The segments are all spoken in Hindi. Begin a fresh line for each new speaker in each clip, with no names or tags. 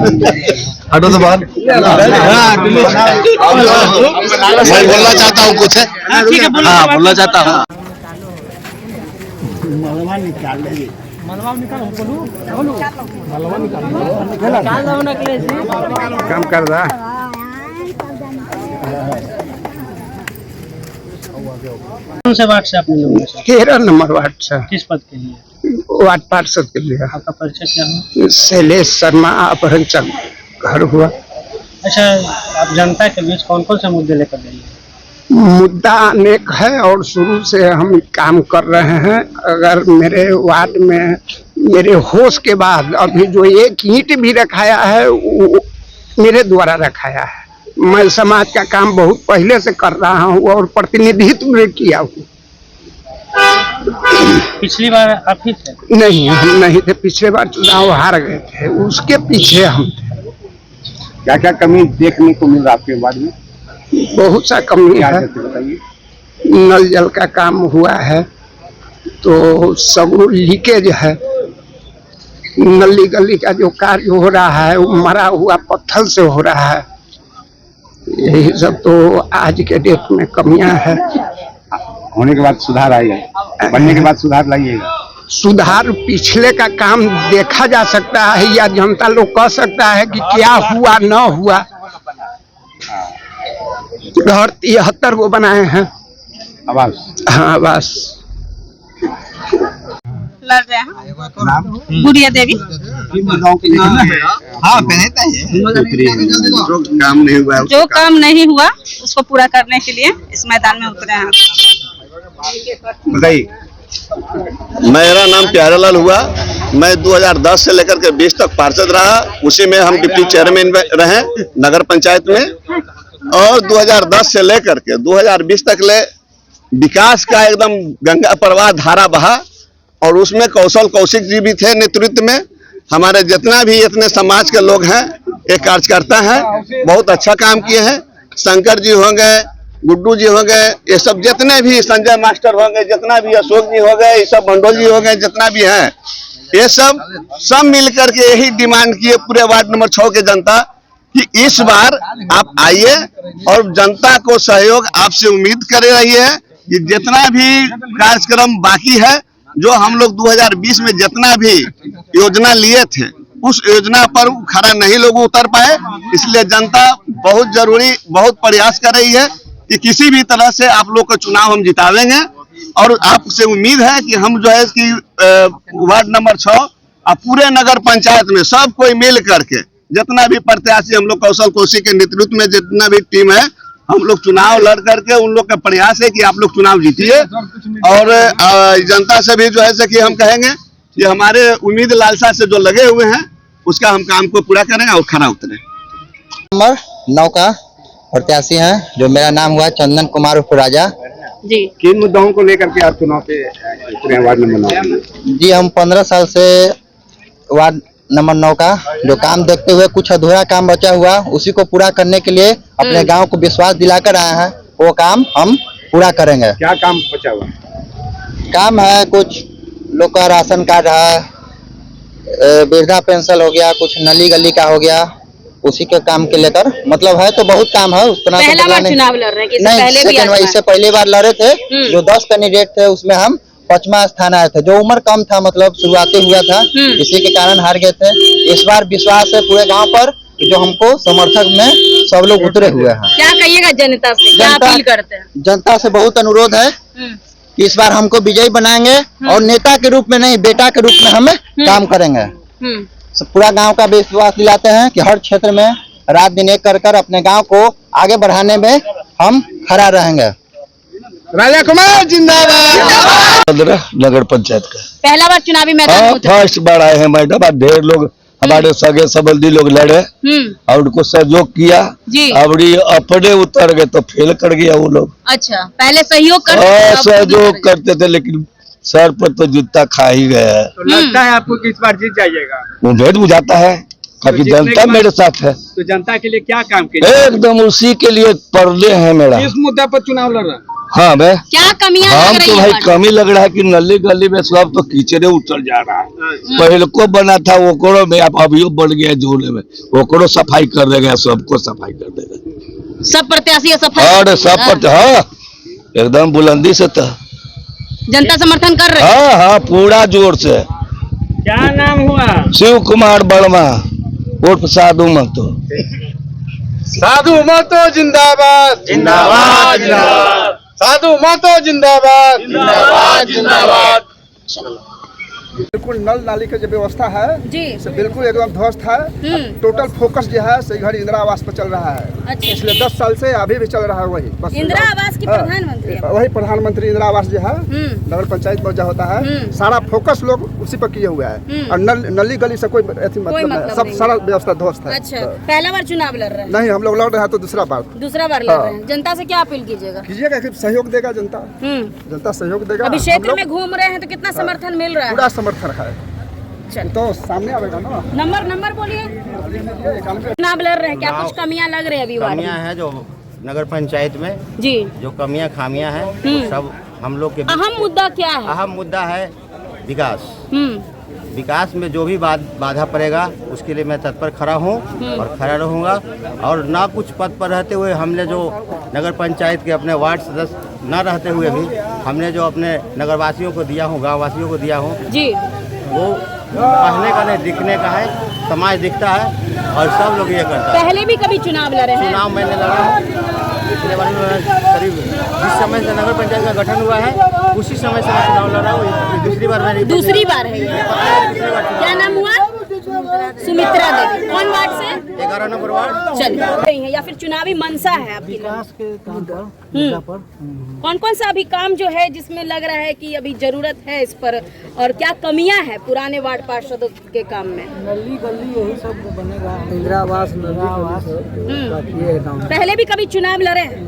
हटो तो बाहर। मैं बोलना चाहता हूँ कुछ है। हाँ बोलना चाहता हूँ।
काम कर रहा
कौन से वार्ड से आपने लोगों से?
13 नंबर वार्ड से।
किस पद के लिए?
वार्ड पार्षद के लिए।
आपका परिचय क्या है?
शैलेश शर्मा, अपहरण चक घर हुआ।
अच्छा, आप जनता के बीच कौन कौन से मुद्दे लेकर गए?
मुद्दा अनेक है और शुरू से हम काम कर रहे हैं। अगर मेरे वार्ड में मेरे होश के बाद अभी जो एक ईंट भी रखाया है वो मेरे द्वारा रखाया है। मैं समाज का काम बहुत पहले से कर रहा हूँ और प्रतिनिधित्व भी किया हूँ।
पिछली बार आप ही थे?
नहीं, हम नहीं थे। पिछले बार चुनाव हार गए थे, उसके पीछे हम थे।
क्या क्या कमी देखने को मिल रहा आपके वार्ड में?
बहुत सा कमी है।
बताइए।
नल जल का काम हुआ है तो सब लीकेज है। नली गली का जो कार्य हो रहा है वो मरा हुआ पत्थर से हो रहा है। यही सब तो आज के डेट में कमियां है।
होने के बाद सुधार आएगा, बनने के बाद सुधार लाइएगा।
सुधार पिछले का काम देखा जा सकता है या जनता लोग कह सकता है कि क्या हुआ न हुआ। घर 73 को बनाए हैं
आवास।
हाँ आवास।
लड़ रहे हैं गुड़िया देवी।
हाँ
जो काम नहीं हुआ उसको पूरा करने के लिए इस मैदान में उतरे हैं।
बताइए।
मेरा नाम प्यारेलाल हुआ। मैं 2010 से लेकर के 20 तक पार्षद रहा। उसी में हम डिप्टी चेयरमैन रहे नगर पंचायत में। और 2010 से लेकर के 2020 तक ले विकास का एकदम गंगा प्रवाह धारा बहा। और उसमें कौशल कौशिक जी भी थे नेतृत्व में। हमारे जितना भी इतने समाज के लोग हैं, एक कार्यकर्ता हैं, बहुत अच्छा काम किए हैं। शंकर जी हो गए, गुड्डू जी हो गए, ये सब जितने भी, संजय मास्टर हो गए, जितना भी अशोक जी हो गए, ये सब मंडोल जी हो गए, जितना भी हैं, ये सब मिलकर के यही डिमांड किए पूरे वार्ड नंबर 6 के जनता कि इस बार आप आइए और जनता को सहयोग आपसे उम्मीद करे रही है कि जितना भी कार्यक्रम बाकी है, जो हम लोग 2020 में जितना भी योजना लिए थे उस योजना पर खरा नहीं लोग उतर पाए। इसलिए जनता बहुत जरूरी, बहुत प्रयास कर रही है कि किसी भी तरह से आप लोग का चुनाव हम जितावेंगे। और आपसे उम्मीद है कि हम जो है कि वार्ड नंबर 6 और पूरे नगर पंचायत में सब कोई मिल करके जितना भी प्रत्याशी हम लोग कौशल कौशिक के नेतृत्व में जितना भी टीम है, हम लोग चुनाव लड़ करके उन लोग का प्रयास है कि आप लोग चुनाव जीतिए। और जनता से भी जो है कि हम कहेंगे कि हमारे उम्मीद लालसा से जो लगे हुए हैं उसका हम काम को पूरा करें और खरा उतरे।
नंबर 9 का प्रत्याशी हैं, जो मेरा नाम हुआ चंदन कुमार उर्फ राजा
जी।
किन मुद्दाओं को लेकर के आप चुनाव पे उतरे वार्ड नंबर 9?
जी, हम 15 साल से वार्ड नंबर 9 का जो काम देखते हुए कुछ अधूरा काम बचा हुआ उसी को पूरा करने के लिए अपने गांव को विश्वास दिलाकर आए हैं। वो काम हम पूरा करेंगे।
क्या काम बचा हुआ?
काम है कुछ लोग का राशन कार्ड है, वृद्धा पेंशन हो गया, कुछ नली गली का हो गया, उसी के काम के लेकर मतलब है तो बहुत काम है। उतना
पहला बार चुनाव लड़ रहे हैं कि
नहीं,
पहले भी
इससे पहले बार लड़े थे। जो 10 कैंडिडेट थे उसमें हम 5वां स्थान आए थे। जो उम्र कम था, मतलब शुरुआती हुआ था, इसी के कारण हार गए थे। इस बार विश्वास है पूरे गांव पर जो हमको समर्थक में सब लोग उतरे हुए हैं।
क्या कहिएगा जनता से, क्या अपील करते हैं?
जनता से बहुत अनुरोध है कि इस बार हमको विजयी बनाएंगे और नेता के रूप में नहीं, बेटा के रूप में हम काम करेंगे। पूरा गांव का विश्वास दिलाते हैं कि हर क्षेत्र में रात दिन एक कर अपने गांव को आगे बढ़ाने में हम खड़ा रहेंगे।
राजा कुमार जिंदाबाद।
नगर पंचायत का
पहला बार चुनावी मैदान में उतरे।
फर्स्ट बार आए हैं मैडम। ढेर लोग हमारे सगे संबंधी लोग लड़े और उनको सहयोग किया। अब अपने उतर गए तो फेल कर गया वो लोग।
अच्छा, पहले सहयोग
सहयोग करते थे लेकिन सर पर तो जूता खा ही गया है।
तो लगता है आपको कि इस बार जीत जाइएगा?
उम्मीद बुझाता है क्योंकि जनता मेरे साथ है।
तो जनता के लिए क्या काम किया?
एकदम उसी के लिए पर्दे हैं मेरा।
किस मुद्दा पर चुनाव लड़ रहा है?
हाँ भाई,
क्या कमियां
हम
लग
तो
रही
भाई
है?
कमी लग रहा है कि नली गली में सब तो कीचड़े उतर जा रहा है। पहले को बना था ओकरो में, अब अभियो बढ़ गया जोड़े में, ओकरो सफाई कर देगा, सबको सफाई कर देगा।
सब प्रत्याशी सफाई
और सब पर हाँ एकदम बुलंदी से था।
जनता समर्थन कर रहे हैं।
हाँ हाँ पूरा जोर से।
क्या नाम हुआ?
शिव कुमार वर्मा उर्फ साधु महतो।
साधु महतो जिंदाबाद जिंदाबाद जिंदाबाद। साधु महतो जिंदाबाद जिंदाबाद जिंदाबाद।
बिल्कुल नल नाली की जो व्यवस्था है
जी।
से बिल्कुल एकदम ध्वस्त है। टोटल फोकस जो है सही घर इंदिरा आवास पर चल रहा है।
अच्छा।
पिछले 10 साल से अभी भी चल रहा है वही बस
इंदिरा आवास की
हाँ,
प्रधानमंत्री है।
वही प्रधानमंत्री इंदिरा आवास जो है नगर पंचायत में जो होता है सारा फोकस लोग उसी पर किए हुए हैं और नली गली से कोई अथी मतलब नहीं, सब सारा व्यवस्था ध्वस्त है।
अच्छा, पहला बार चुनाव लड़ रहे हैं?
नहीं, हम लोग लड़ रहे हैं तो दूसरा बार
लड़ रहे हैं। जनता से क्या अपील कीजिएगा?
कीजिएगा कि सहयोग देगा जनता, जनता सहयोग देगा।
अभी
हम
क्षेत्र
लोग
में घूम रहे हैं तो कितना समर्थन मिल रहा है?
पूरा समर्थन है।
चल।
तो सामने आएगा ना
नंबर बोलिए। चुनाव लड़ रहे हैं, क्या कुछ कमियां लग रही है अभी?
कमियां हैं जो नगर पंचायत में
जी,
जो कमियां खामियां हैं वो सब हम लोग के
अहम मुद्दा क्या है?
अहम मुद्दा है विकास। विकास में जो भी बाधा पड़ेगा उसके लिए मैं तत्पर खड़ा हूँ और खड़ा रहूँगा। और ना कुछ पद पर रहते हुए हमने जो नगर पंचायत के अपने वार्ड सदस्य न रहते हुए भी हमने जो अपने नगरवासियों को दिया हूँ, गाँव वासियों को दिया हूँ
जी,
वो कहने का नहीं दिखने का है, समाज दिखता है और सब लोग ये करता है।
पहले भी कभी चुनाव लड़े हैं?
चुनाव मैंने लड़ा हूँ पिछले बार करीब जिस समय से नगर पंचायत का गठन हुआ है उसी समय से मैं चुनाव लड़ा हूँ। दूसरी बार मैंने
दूसरी बार है ये। क्या नाम हुआ? सुमित्रा देवी। कौन वार्ड से?
11 नंबर वार्ड।
चलिए, या फिर चुनावी मंशा है आपकी?
विकास के काम पर
कौन कौन सा अभी काम जो है जिसमें लग रहा है कि अभी जरूरत है इस पर, और क्या कमियां हैं पुराने वार्ड पार्षदों के काम में?
नली गली यही सब बनेगा। इंदिरा आवास ये काम।
पहले भी कभी चुनाव लड़े हैं?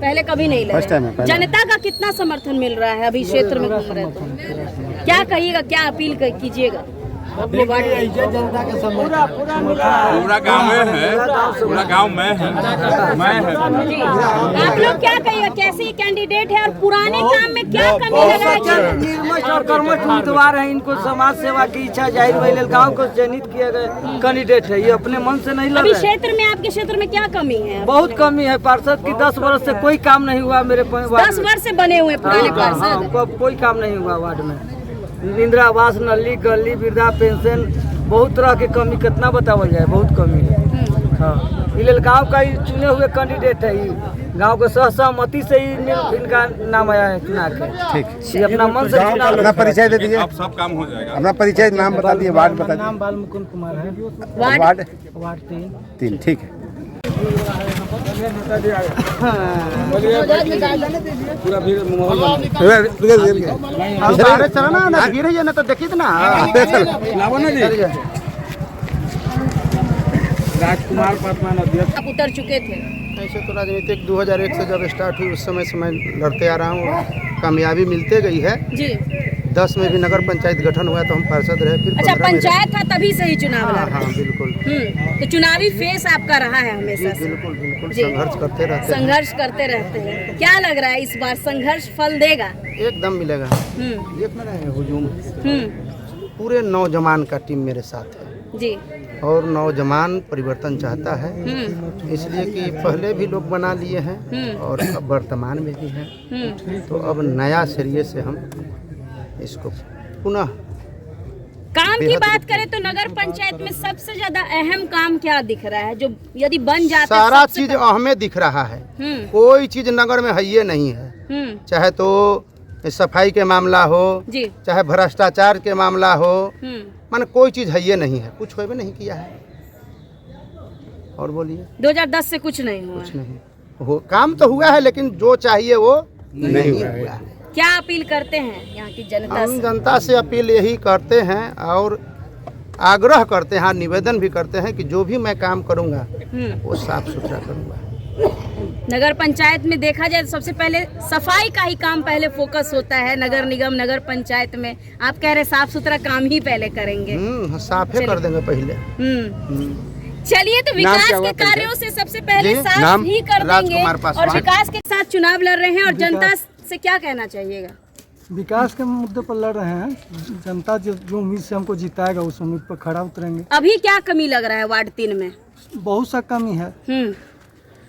पहले कभी नहीं लड़े। जनता का कितना समर्थन मिल रहा है अभी क्षेत्र में घूम रहे तो? क्या कहिएगा, क्या अपील कीजिएगा अपने वार्ड में?
जनता के समर्थन
पूरा गाँव में है, पूरा गाँव में है, मैं है।
जी, आप लोग क्या कहिएगा, कैसे कैंडिडेट है और पुराने काम में क्या कमी लगा है?
निर्मश और कर्मठ उम्मीदवार हैं, इनको समाज सेवा की इच्छा जाहिर हुई, गांव को चयनित किए गए कैंडिडेट है, ये अपने मन से नहीं लड़
अभी
रहे।
क्षेत्र में, आपके क्षेत्र में क्या कमी है?
बहुत कमी है। पार्षद की 10 वर्ष से कोई काम नहीं हुआ मेरे
10 वर्ष से बने हुए पुराने पार्षद।
कोई काम नहीं हुआ वार्ड में। इंदिरा आवास, नली गली, वृद्धा पेंशन, बहुत तरह की कमी कितना बतावल जाए, बहुत कमी है। हाँ, इलेल गाँव का ही चुने हुए कैंडिडेट है, गांव के सहमति से ही इनका नाम आया है चुनाव के। ठीक, ये अपना मन से
अपना परिचय दे दीजिए।
अब सब काम हो जाएगा।
अपना परिचय, नाम बता दिए, वार्ड बता
नाम बाल मुकुंद कुमार है,
वार्ड
वार्ड
3। ठीक है।
ना तो देखिए ना
राजकुमार पासवान अध्यक्ष।
आप उतर चुके थे?
ऐसे तो राजनीतिक 2001 से जब स्टार्ट हुई उस समय से मैं लड़ते आ रहा हूँ, कामयाबी मिलते गई है
जी।
10 में भी नगर पंचायत गठन हुआ तो हम पार्षद रहे। फिर
अच्छा,
15 में
पंचायत था तभी से ही चुनाव लड़ रहे
हाँ
हैं?
बिल्कुल।
तो चुनावी फेस आपका रहा है हमेशा से?
बिल्कुल बिल्कुल
जी।
संघर्ष करते रहते हैं।
संघर्ष करते रहते हैं। क्या लग रहा है इस बार संघर्ष फल देगा?
एकदम मिलेगा। ये मेरा हुजूम पूरे नौजवान का टीम मेरे साथ है
जी,
और नौजवान परिवर्तन चाहता है, इसलिए कि पहले भी लोग बना लिए हैं और अब वर्तमान में भी हैं। तो अब नया सिरे से हम इसको पुनः
काम की बात करें तो नगर पंचायत में सबसे ज्यादा अहम काम क्या दिख रहा है जो यदि बन जाता?
सारा चीज हमें दिख रहा है, कोई चीज नगर में है ये नहीं है। चाहे तो सफाई के मामला हो
जी,
चाहे भ्रष्टाचार के मामला हो, माने कोई चीज है ये नहीं है, कुछ हो भी नहीं किया है। और बोलिए
2010 से कुछ नहीं हुआ?
कुछ नहीं हो, काम तो हुआ है लेकिन जो चाहिए वो नहीं हुआ है।
क्या अपील करते हैं यहाँ की जनता
हम
से?
जनता से अपील यही करते हैं और आग्रह करते हैं, निवेदन भी करते हैं कि जो भी मैं काम करूँगा वो साफ सुथरा करूँगा।
नगर पंचायत में देखा जाए तो सबसे पहले सफाई का ही काम पहले फोकस होता है नगर निगम नगर पंचायत में। आप कह रहे साफ सुथरा काम ही पहले करेंगे?
साफे कर देंगे पहले।
चलिए तो
नाम
विकास
क्या हुआ
के कार्यों से सबसे पहले
जी,
साफ
नाम?
ही कर देंगे
राजकुमार पासवान।
और विकास के साथ चुनाव लड़ रहे हैं और जनता से क्या कहना चाहिएगा?
विकास के मुद्दे पर लड़ रहे हैं। जनता जो उम्मीद से हमको जिताएगा उस उम्मीद पर खड़ा उतरेंगे।
अभी क्या कमी लग रहा है वार्ड 3 में?
बहुत सा कमी है।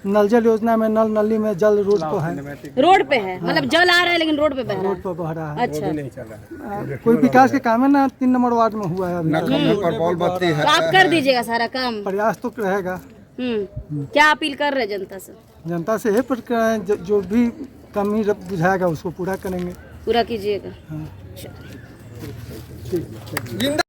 नल
जल योजना में नल नली में जल रोड पर है,
रोड पे है, मतलब जल आ रहा है लेकिन रोड पे बह रहा
रोड पर बह रहा है।
अच्छा,
कोई विकास के काम है ना 3 नंबर वार्ड में हुआ है अभी।
तो आप कर दीजिएगा सारा काम।
प्रयास तो रहेगा।
क्या अपील कर रहे हैं जनता से?
जनता से जो भी कमी बुझाएगा उसको पूरा करेंगे।
पूरा कीजिएगा।